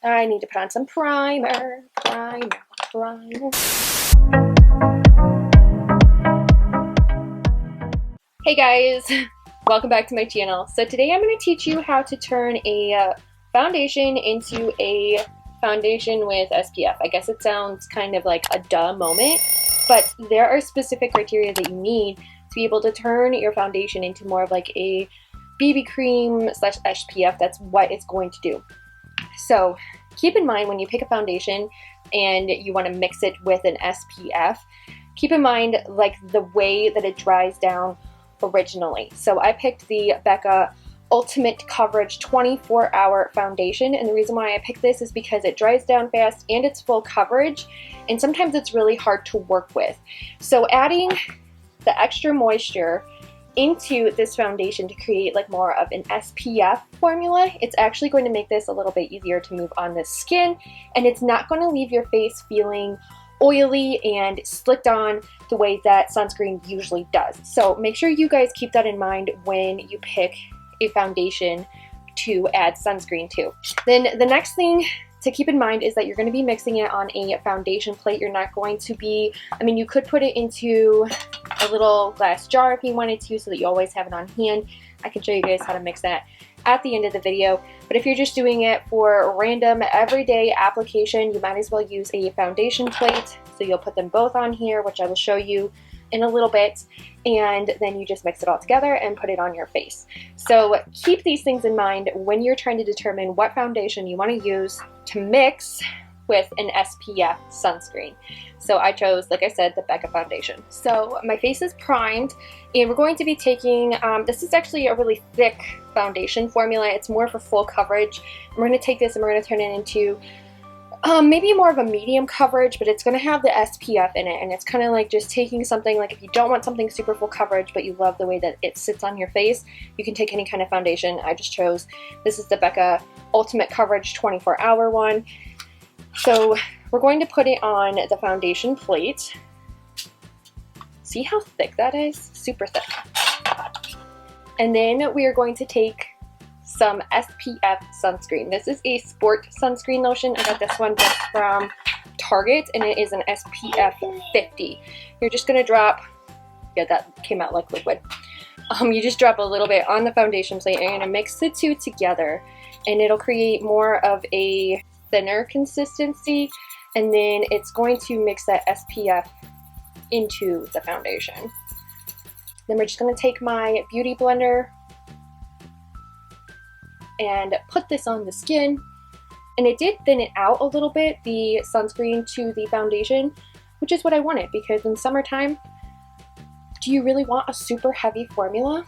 I need to put on some primer. Primer. Hey guys, welcome back to my channel. So today I'm going to teach you how to turn a foundation into a foundation with SPF. I guess it sounds kind of like a duh moment, but there are specific criteria that you need to be able to turn your foundation into more of like a BB cream / SPF. That's what it's going to do. So keep in mind when you pick a foundation and you want to mix it with an SPF, keep in mind like the way that it dries down originally. So I picked the BECCA Ultimate Coverage 24-Hour Foundation, and the reason why I picked this is because it dries down fast and it's full coverage, and sometimes it's really hard to work with. So adding the extra moisture into this foundation to create like more of an SPF formula, it's actually going to make this a little bit easier to move on the skin, and it's not going to leave your face feeling oily and slicked on the way that sunscreen usually does. So make sure you guys keep that in mind when you pick a foundation to add sunscreen to. Then the next thing to keep in mind is that you're going to be mixing it on a foundation plate. You're not going to be, I mean, you could put it into a little glass jar if you wanted to, so that you always have it on hand. I can show you guys how to mix that at the end of the video. But if you're just doing it for random everyday application, you might as well use a foundation plate. So you'll put them both on here, which I will show you in a little bit, and then you just mix it all together and put it on your face. So keep these things in mind when you're trying to determine what foundation you want to use to mix with an SPF sunscreen. So I chose, like I said, the BECCA foundation. So my face is primed, and we're going to be taking, this is actually a really thick foundation formula. It's more for full coverage. And we're going to take this and we're going to turn it into maybe more of a medium coverage, but it's going to have the SPF in it. And it's kind of like just taking something, like if you don't want something super full coverage, but you love the way that it sits on your face, you can take any kind of foundation. I just chose, this is the BECCA Ultimate Coverage 24-Hour one. So we're going to put it on the foundation plate. See how thick that is? Super thick. And then we are going to take some SPF sunscreen. This is a sport sunscreen lotion. I got this one just from Target, and it is an SPF 50. You're just going to drop, yeah, that came out like liquid. You just drop a little bit on the foundation plate, and you're going to mix the two together, and it'll create more of a thinner consistency, and then it's going to mix that SPF into the foundation. Then we're just going to take my beauty blender and put this on the skin, and it did thin it out a little bit, the sunscreen to the foundation, which is what I wanted, because in summertime, do you really want a super heavy formula?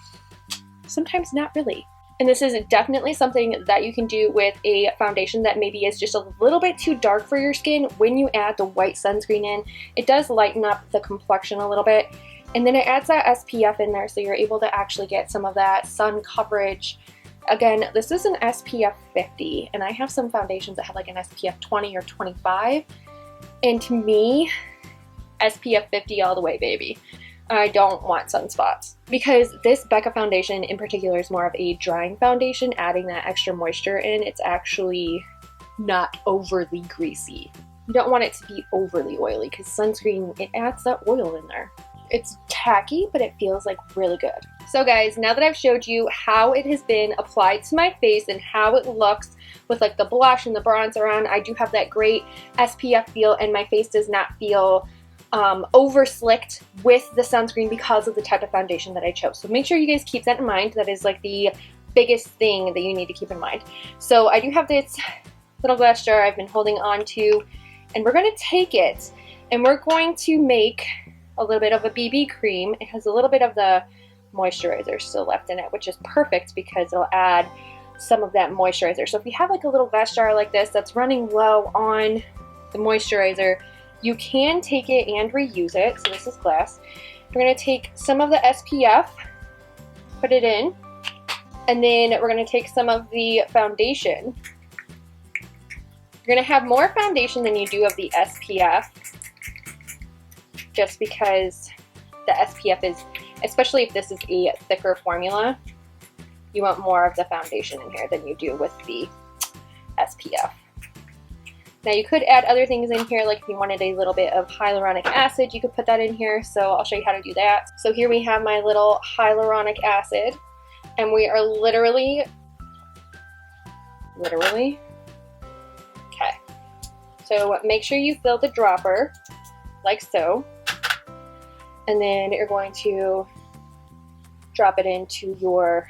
Sometimes not really. And this is definitely something that you can do with a foundation that maybe is just a little bit too dark for your skin. When you add the white sunscreen in, it does lighten up the complexion a little bit, and then it adds that SPF in there, so you're able to actually get some of that sun coverage. Again, this is an SPF 50, and I have some foundations that have like an SPF 20 or 25, and to me, SPF 50 all the way, baby. I don't want sunspots, because this BECCA foundation in particular is more of a drying foundation. Adding that extra moisture in, it's actually not overly greasy. You don't want it to be overly oily, because sunscreen, it adds that oil in there. It's tacky, but it feels like really good. So guys, now that I've showed you how it has been applied to my face and how it looks with like the blush and the bronzer on, I do have that great SPF feel, and my face does not feel over slicked with the sunscreen because of the type of foundation that I chose. So make sure you guys keep that in mind. That is like the biggest thing that you need to keep in mind. So I do have this little glass jar I've been holding on to, and we're going to take it and we're going to make a little bit of a BB cream. It has a little bit of the moisturizer still left in it, which is perfect because it'll add some of that moisturizer. So if you have like a little glass jar like this that's running low on the moisturizer, you can take it and reuse it. So this is glass. We're going to take some of the SPF, put it in, and then we're going to take some of the foundation. You're going to have more foundation than you do of the SPF, just because the SPF is, especially if this is a thicker formula, you want more of the foundation in here than you do with the SPF. Now you could add other things in here, like if you wanted a little bit of hyaluronic acid, you could put that in here, so I'll show you how to do that. So here we have my little hyaluronic acid, and we are literally, okay. So make sure you fill the dropper, like so, and then you're going to drop it into your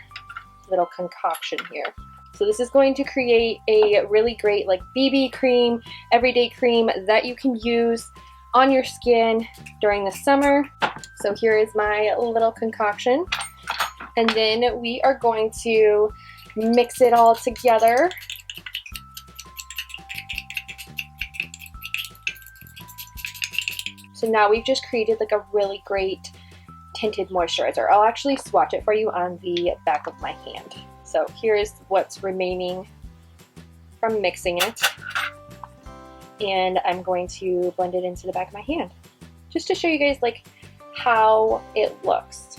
little concoction here. So this is going to create a really great like BB cream, everyday cream that you can use on your skin during the summer. So here is my little concoction. And then we are going to mix it all together. So now we've just created like a really great tinted moisturizer. I'll actually swatch it for you on the back of my hand. So here is what's remaining from mixing it. And I'm going to blend it into the back of my hand, just to show you guys like how it looks.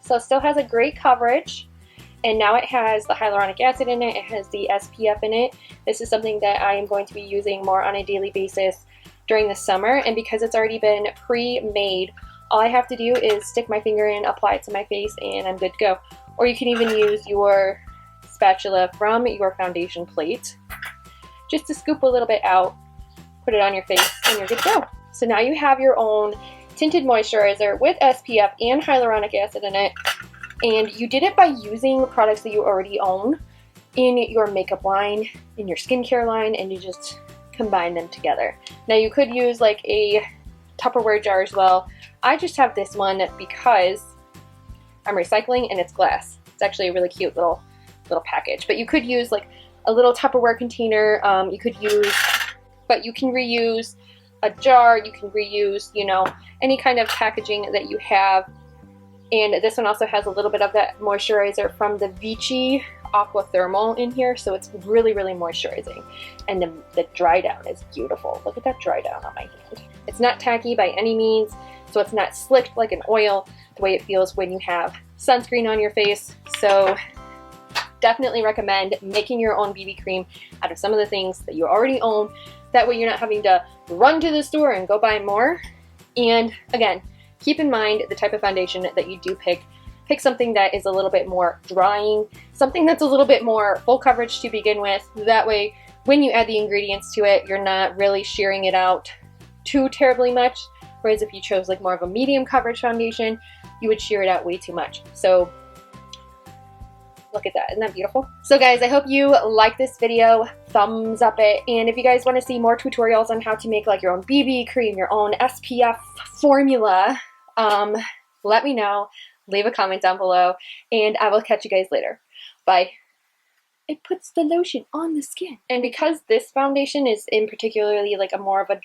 So it still has a great coverage, and now it has the hyaluronic acid in it, it has the SPF in it. This is something that I am going to be using more on a daily basis during the summer, and because it's already been pre-made, all I have to do is stick my finger in, apply it to my face, and I'm good to go. Or you can even use your spatula from your foundation plate just to scoop a little bit out, put it on your face, and you're good to go. So now you have your own tinted moisturizer with SPF and hyaluronic acid in it, and you did it by using products that you already own in your makeup line, in your skincare line, and you just combine them together. Now you could use like a Tupperware jar as well. I just have this one because I'm recycling and it's glass. It's actually a really cute little package, but you could use like a little Tupperware container. You could use, but you can reuse a jar, you can reuse, you know, any kind of packaging that you have. And this one also has a little bit of that moisturizer from the Vichy Aqua Thermal in here, so it's really, really moisturizing. And the dry down is beautiful. Look at that dry down on my hand. It's not tacky by any means, so it's not slicked like an oil the way it feels when you have sunscreen on your face. So definitely recommend making your own BB cream out of some of the things that you already own. That way you're not having to run to the store and go buy more. And again, keep in mind the type of foundation that you do pick. Pick something that is a little bit more drying, something that's a little bit more full coverage to begin with. That way, when you add the ingredients to it, you're not really shearing it out too terribly much. Whereas if you chose like more of a medium coverage foundation, you would shear it out way too much. So look at that, isn't that beautiful? So guys, I hope you like this video. Thumbs up it. And if you guys want to see more tutorials on how to make like your own BB cream, your own SPF formula, let me know. Leave a comment down below, and I will catch you guys later. Bye. It puts the lotion on the skin. And because this foundation is in particularly like a more of a